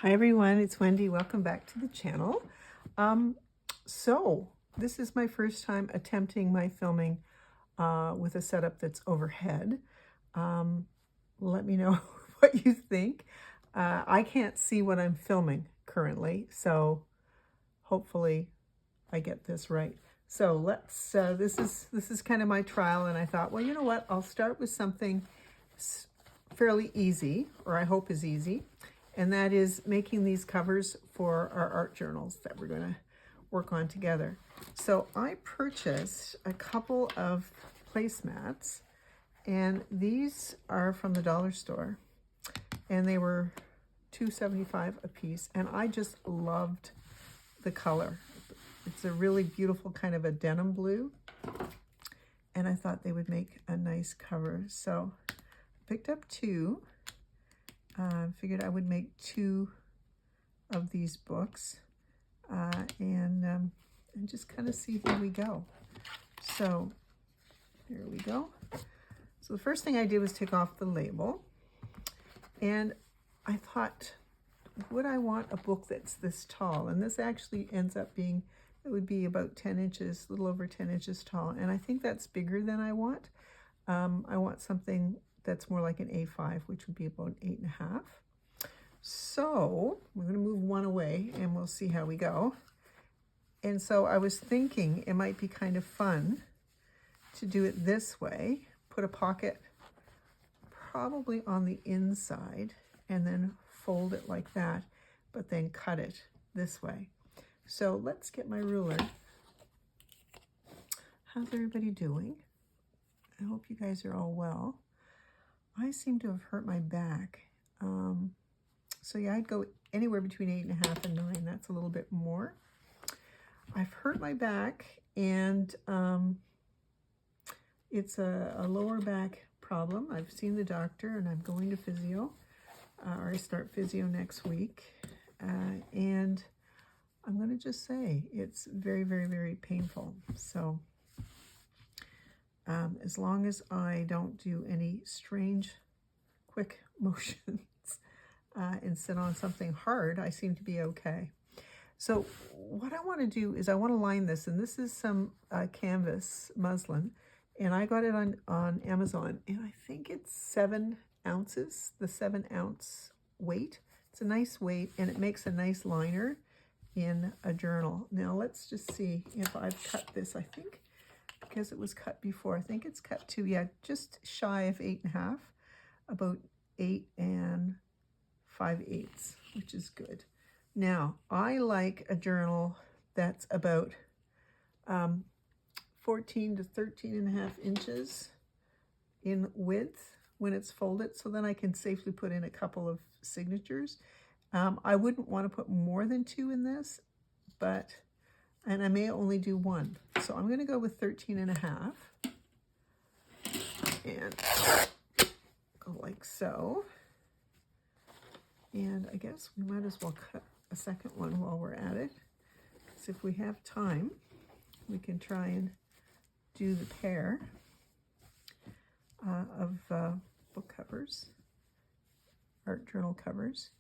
Hi everyone, it's Wendy. Welcome back to the channel. So this is my first time attempting my filming with a setup that's overhead. Let me know what you think. I can't see what I'm filming currently, so hopefully I get this right. So let's, this is kind of my trial, and I thought, well, you know what? I'll start with something fairly easy, or I hope is easy. And that is making these covers for our art journals that we're going to work on together. So I purchased a couple of placemats, and these are from the dollar store, and they were $2.75 a piece, and I just loved the color. It's a really beautiful kind of a denim blue, and I thought they would make a nice cover. So I picked up two. Figured I would make two of these books and just kind of see how we go. So here we go. So the first thing I did was take off the label, and I thought, would I want a book that's this tall? And this actually ends up being, it would be about 10 inches, a little over 10 inches tall, and I think that's bigger than I want. I want something that's more like an A5, which would be about 8.5. So we're going to move one away and we'll see how we go. And so I was thinking it might be kind of fun to do it this way, put a pocket probably on the inside and then fold it like that, but then cut it this way. So let's get my ruler. How's everybody doing? I hope you guys are all well. I seem to have hurt my back. So yeah, I'd go anywhere between 8.5 and 9. That's a little bit more. I've hurt my back, and it's a lower back problem. I've seen the doctor, and I'm going to physio, or I start physio next week. And I'm going to just say it's very, very, very painful. So as long as I don't do any strange, quick motions and sit on something hard, I seem to be okay. So what I want to do is I want to line this, and this is some canvas muslin, and I got it on Amazon, and I think it's 7 ounces, the 7-ounce weight. It's a nice weight, and it makes a nice liner in a journal. Now let's just see if I've cut this. I think because it was cut before, I think it's cut to, yeah, just shy of 8.5, about 8 5/8, which is good. Now, I like a journal that's about 14 to 13.5 inches in width when it's folded, so then I can safely put in a couple of signatures. I wouldn't want to put more than 2 in this, and I may only do 1. So I'm going to go with 13.5 and go like so. And I guess we might as well cut a second one while we're at it, because if we have time, we can try and do the pair of book covers, art journal covers.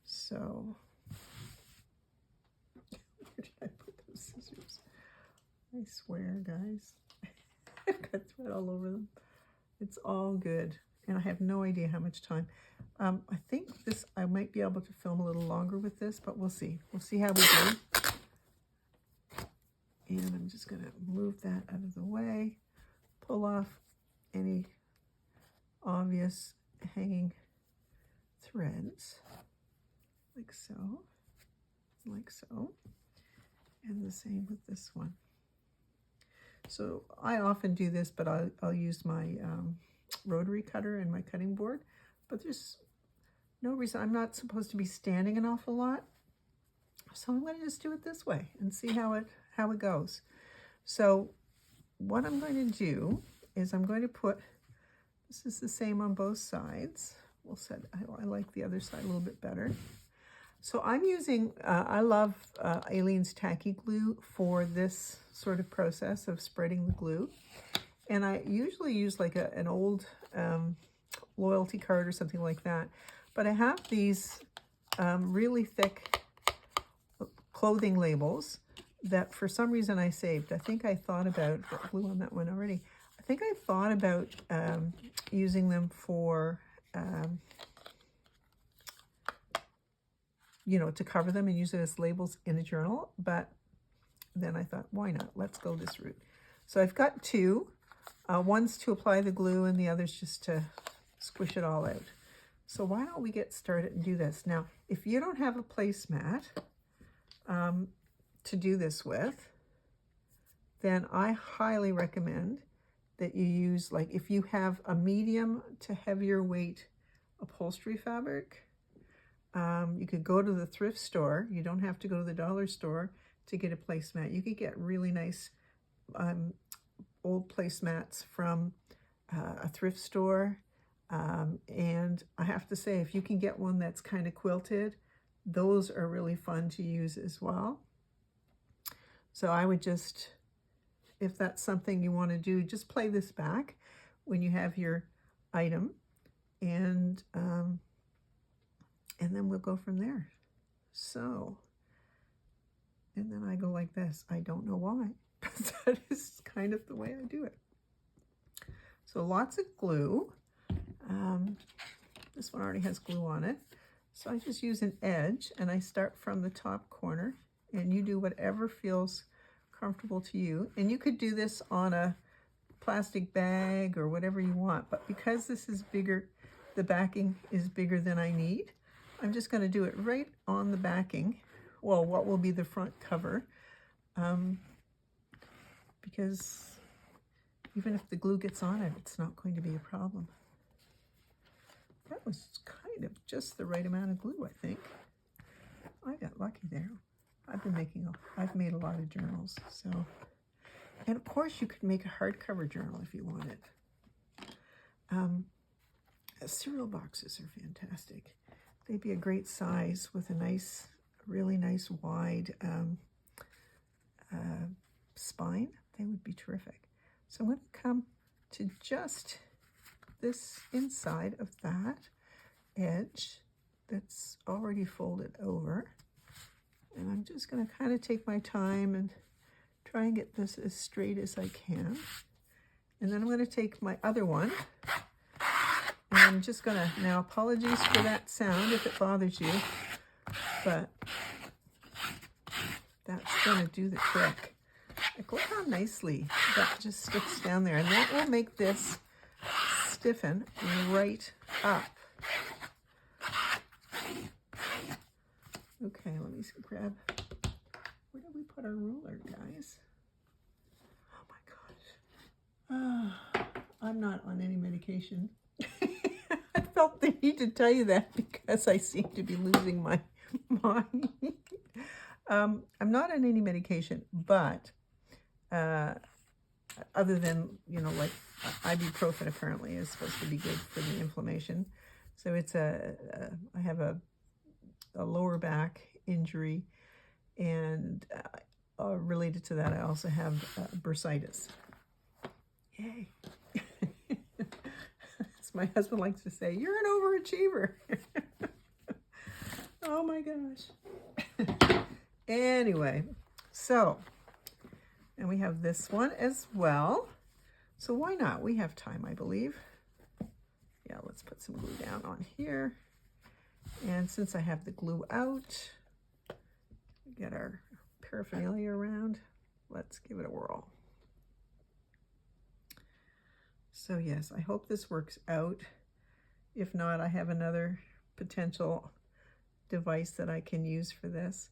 So where did I put those scissors? I swear, guys, I've got thread all over them. It's all good, and I have no idea how much time. I think I might be able to film a little longer with this, but we'll see. We'll see how we do. And I'm just going to move that out of the way, pull off any obvious hanging threads, like so, and the same with this one. So I often do this, but I'll use my rotary cutter and my cutting board, but there's no reason. I'm not supposed to be standing an awful lot, so I'm going to just do it this way and see how it goes. So what I'm going to do is I'm going to put, this is the same on both sides. We'll set, I like the other side a little bit better. So I'm using, I love Aleene's tacky glue for this sort of process of spreading the glue. And I usually use like an old loyalty card or something like that. But I have these really thick clothing labels that for some reason I saved. I think I thought about, got glue on that one already. I think I thought about using them for, you know, to cover them and use it as labels in a journal. But then I thought, why not? Let's go this route. So I've got two. One's to apply the glue and the other's just to squish it all out. So why don't we get started and do this? Now, if you don't have a placemat to do this with, then I highly recommend that you use, like, if you have a medium to heavier weight upholstery fabric, you could go to the thrift store. You don't have to go to the dollar store to get a placemat. You could get really nice old placemats from a thrift store. And I have to say, if you can get one that's kind of quilted, those are really fun to use as well. So I would just, if that's something you want to do, just play this back when you have your item, and then we'll go from there. So, and then I go like this. I don't know why, but that is kind of the way I do it. So lots of glue. This one already has glue on it. So I just use an edge and I start from the top corner, and you do whatever feels comfortable to you. And you could do this on a plastic bag or whatever you want, but because this is bigger, the backing is bigger than I need, I'm just going to do it right on the backing. Well, what will be the front cover, because even if the glue gets on it, it's not going to be a problem. That was kind of just the right amount of glue, I think. I got lucky there. I've made a lot of journals, so. And of course you could make a hardcover journal if you wanted. Cereal boxes are fantastic. They'd be a great size with a nice, really nice wide spine. They would be terrific. So I'm going to come to just this inside of that edge that's already folded over. And I'm just going to kind of take my time and try and get this as straight as I can. And then I'm going to take my other one. And I'm just going to, now apologies for that sound if it bothers you, but that's going to do the trick. Like, look how nicely that just sticks down there. And that will make this stiffen right up. Okay, let me grab, where did we put our ruler, guys? Oh my gosh. I'm not on any medication. I felt the need to tell you that because I seem to be losing my mind. I'm not on any medication, but other than, you know, like ibuprofen apparently is supposed to be good for the inflammation. So it's I have a lower back injury, and related to that, I also have bursitis. Yay. As my husband likes to say, you're an overachiever. Oh my gosh. Anyway, so, and we have this one as well. So why not? We have time, I believe. Yeah, let's put some glue down on here. And since I have the glue out, get our paraphernalia around, let's give it a whirl. So yes, I hope this works out. If not, I have another potential device that I can use for this.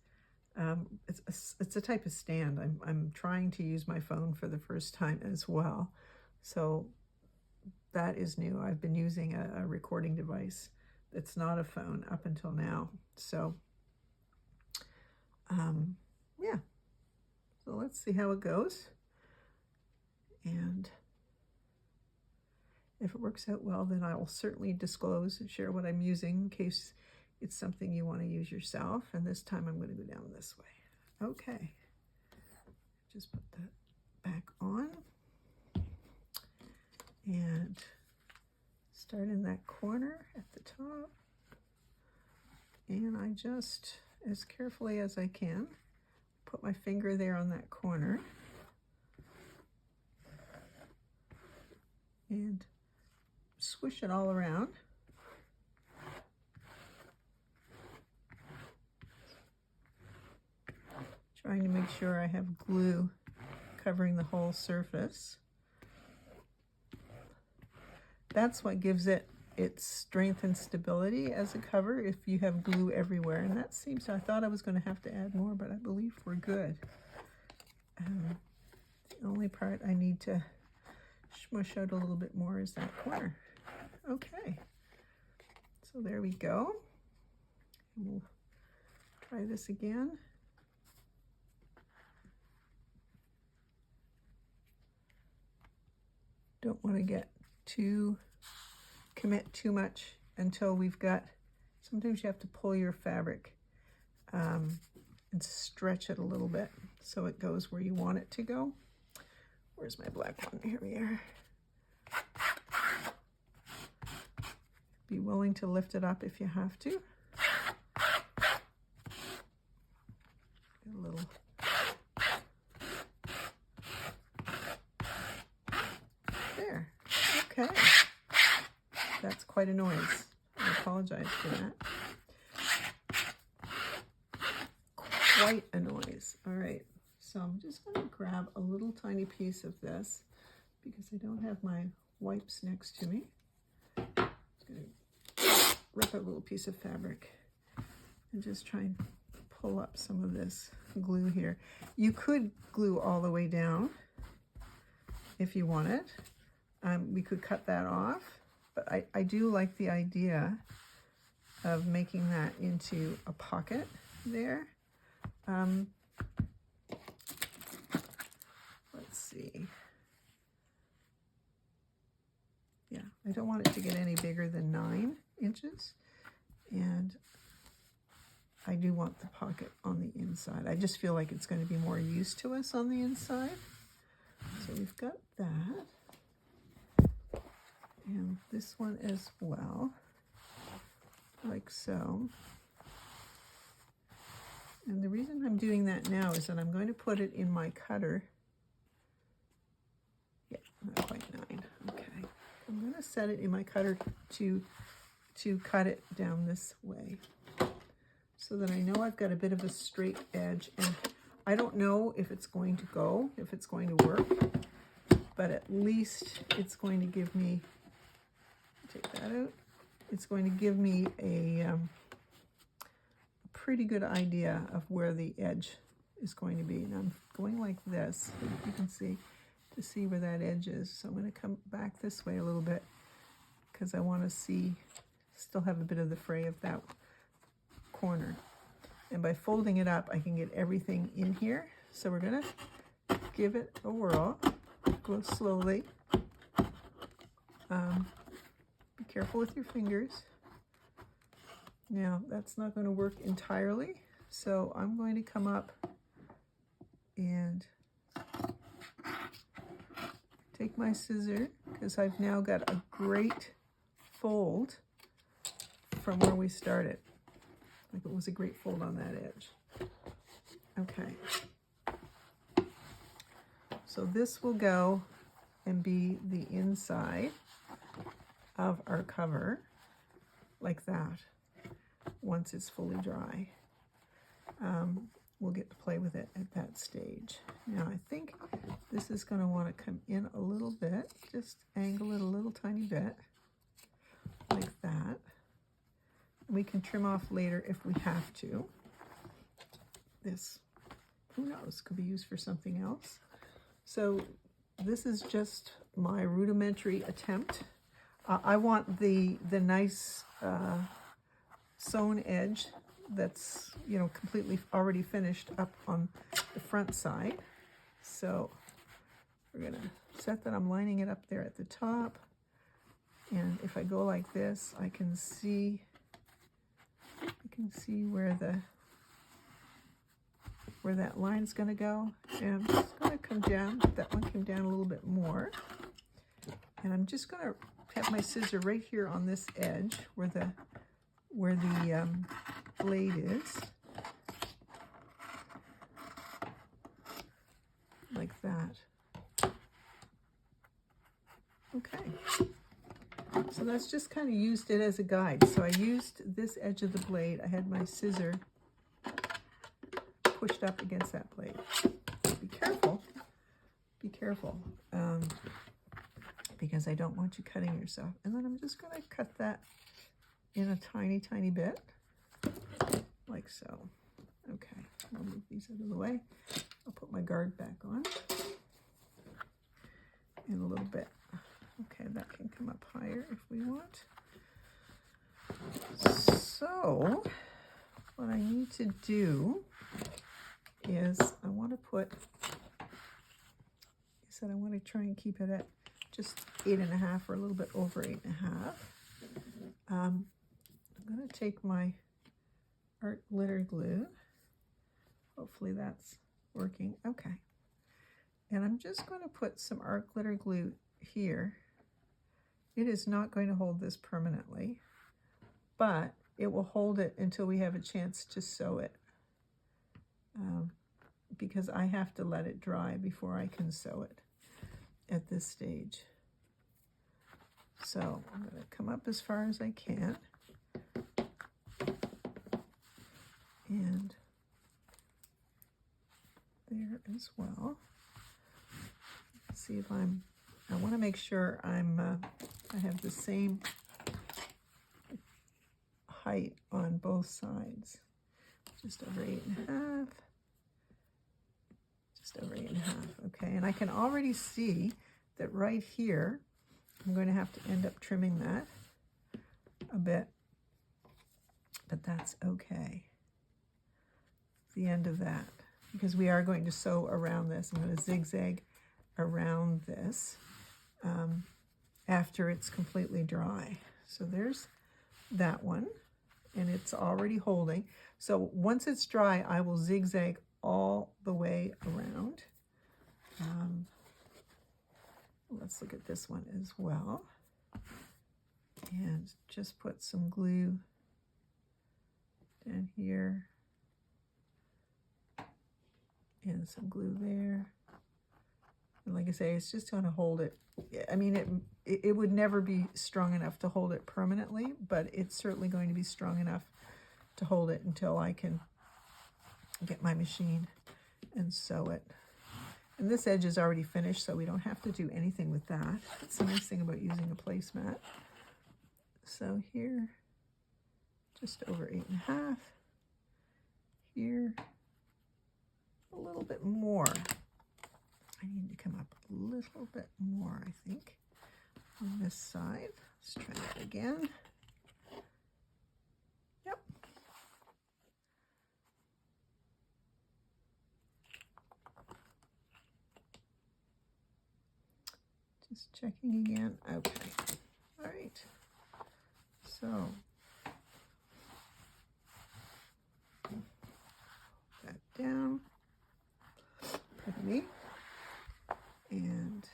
It's a type of stand. I'm trying to use my phone for the first time as well. So that is new. I've been using a recording device that's not a phone up until now. So yeah, so let's see how it goes. And if it works out well, then I will certainly disclose and share what I'm using in case it's something you want to use yourself. And this time I'm going to go down this way. Okay, just put that back on and start in that corner at the top. And I just, as carefully as I can, put my finger there on that corner. And swish it all around. Trying to make sure I have glue covering the whole surface. That's what gives it its strength and stability as a cover, if you have glue everywhere. And that seems, I thought I was going to have to add more, but I believe we're good. The only part I need to smush out a little bit more is that corner. Okay, so there we go. And we'll try this again. Don't want to commit too much until we've got, sometimes you have to pull your fabric and stretch it a little bit so it goes where you want it to go. Where's my black one? Here we are. Be willing to lift it up if you have to. A little. There. Okay. That's quite a noise. I apologize for that. Quite a noise. All right. So I'm just going to grab a little tiny piece of this because I don't have my wipes next to me. I'm going to rip a little piece of fabric and just try and pull up some of this glue here. You could glue all the way down if you wanted. We could cut that off, but I do like the idea of making that into a pocket there. Let's see. Yeah, I don't want it to get any bigger than 9 inches. And I do want the pocket on the inside. I just feel like it's going to be more use to us on the inside. So we've got that. And this one as well, like so. And the reason I'm doing that now is that I'm going to put it in my cutter. Yeah, not quite 9. Okay. I'm going to set it in my cutter to cut it down this way so that I know I've got a bit of a straight edge. And I don't know if it's going to go, if it's going to work, but at least it's going to give me, take that out, it's going to give me a pretty good idea of where the edge is going to be. And I'm going like this, so you can see, to see where that edge is. So I'm going to come back this way a little bit because I want to see, still have a bit of the fray of that corner. And by folding it up, I can get everything in here. So we're going to give it a whirl, go slowly. Be careful with your fingers. Now, that's not going to work entirely, so I'm going to come up and take my scissor, because I've now got a great fold from where we started. Like it was a great fold on that edge. Okay. So this will go and be the inside of our cover, like that. Once it's fully dry, we'll get to play with it at that stage. Now I think this is going to want to come in a little bit, just angle it a little tiny bit, like that. We can trim off later if we have to. This, who knows, could be used for something else. So this is just my rudimentary attempt. I want the nice sewn edge that's, you know, completely already finished up on the front side. So we're going to set that. I'm lining it up there at the top. And if I go like this, I can see where that line's going to go. And I'm just going to come down. That one came down a little bit more. And I'm just going to have my scissor right here on this edge where the blade is. Like that. Okay. So that's just kind of used it as a guide. So I used this edge of the blade. I had my scissor pushed up against that blade. Be careful. Be careful. Because I don't want you cutting yourself. And then I'm just going to cut that in a tiny, tiny bit. Like so. Okay. I'll move these out of the way. I'll put my guard back on. In a little bit. Okay, that can come up higher if we want. So, what I need to do is I want to put, I said I want to try and keep it at just 8.5 or a little bit over 8.5. I'm going to take my art glitter glue. Hopefully that's working. Okay. And I'm just going to put some art glitter glue here. It is not going to hold this permanently, but it will hold it until we have a chance to sew it, because I have to let it dry before I can sew it at this stage. So I'm going to come up as far as I can, and there as well. Let's see if I want to make sure I have the same height on both sides. Just over 8.5. Just over 8.5. Okay, and I can already see that right here, I'm going to have to end up trimming that a bit, but that's okay. The end of that, because we are going to sew around this. I'm going to zigzag around this after it's completely dry. So there's that one, and it's already holding. So once it's dry, I will zigzag all the way around. Let's look at this one as well, and just put some glue down here and some glue there. And like I say, it's just going to hold it. I mean, it would never be strong enough to hold it permanently, but it's certainly going to be strong enough to hold it until I can get my machine and sew it. And this edge is already finished, so we don't have to do anything with that. That's the nice thing about using a placemat. So here, just over 8.5. Here, a little bit more. I need to come up a little bit more, I think, on this side. Let's try that again. Yep. Just checking again. Okay. All right. So that down. Pardon me. And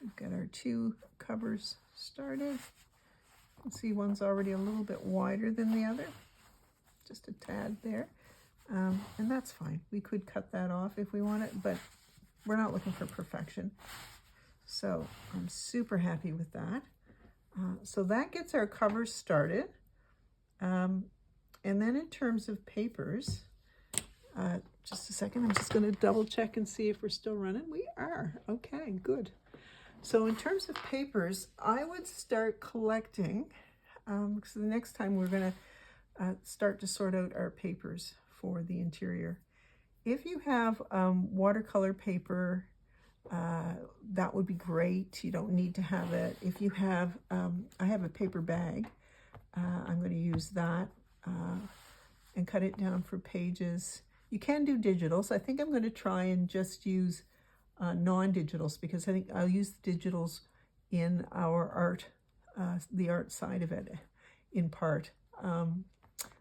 we've got our two covers started. You can see one's already a little bit wider than the other, just a tad there. And that's fine. We could cut that off if we want it, but we're not looking for perfection. So I'm super happy with that. So that gets our covers started. And then in terms of papers, just a second, I'm just going to double check and see if we're still running. We are. Okay, good. So in terms of papers, I would start collecting, because the next time we're going to start to sort out our papers for the interior. If you have watercolor paper, that would be great. You don't need to have it. If you have, I have a paper bag. I'm going to use that and cut it down for pages. You can do digitals. I think I'm going to try and just use non-digitals, because I think I'll use the digitals in our art, the art side of it in part.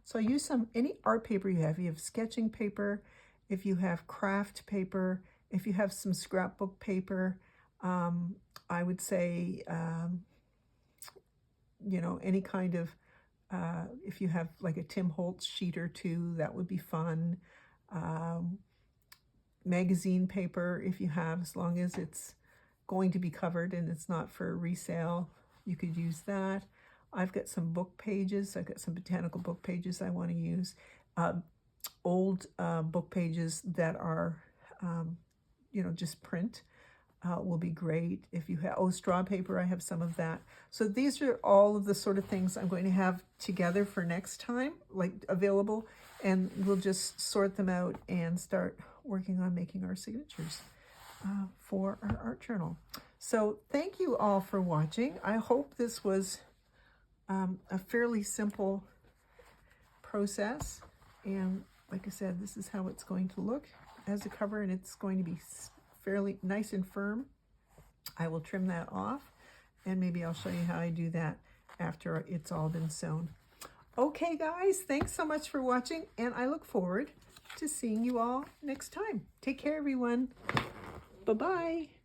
So I use any art paper you have. You have sketching paper, if you have craft paper, if you have some scrapbook paper, I would say, you know, any kind of If you have like a Tim Holtz sheet or two, that would be fun. Magazine paper, if you have, as long as it's going to be covered and it's not for resale, you could use that. I've got some book pages. I've got some botanical book pages I want to use. Old book pages that are, just print will be great. If you have, straw paper, I have some of that. So these are all of the sort of things I'm going to have together for next time, like available, and we'll just sort them out and start working on making our signatures for our art journal. So thank you all for watching. I hope this was a fairly simple process, and like I said, this is how it's going to look as a cover, and it's going to be fairly nice and firm. I will trim that off, and maybe I'll show you how I do that after it's all been sewn. Okay guys, thanks so much for watching, and I look forward to seeing you all next time. Take care everyone. Bye-bye.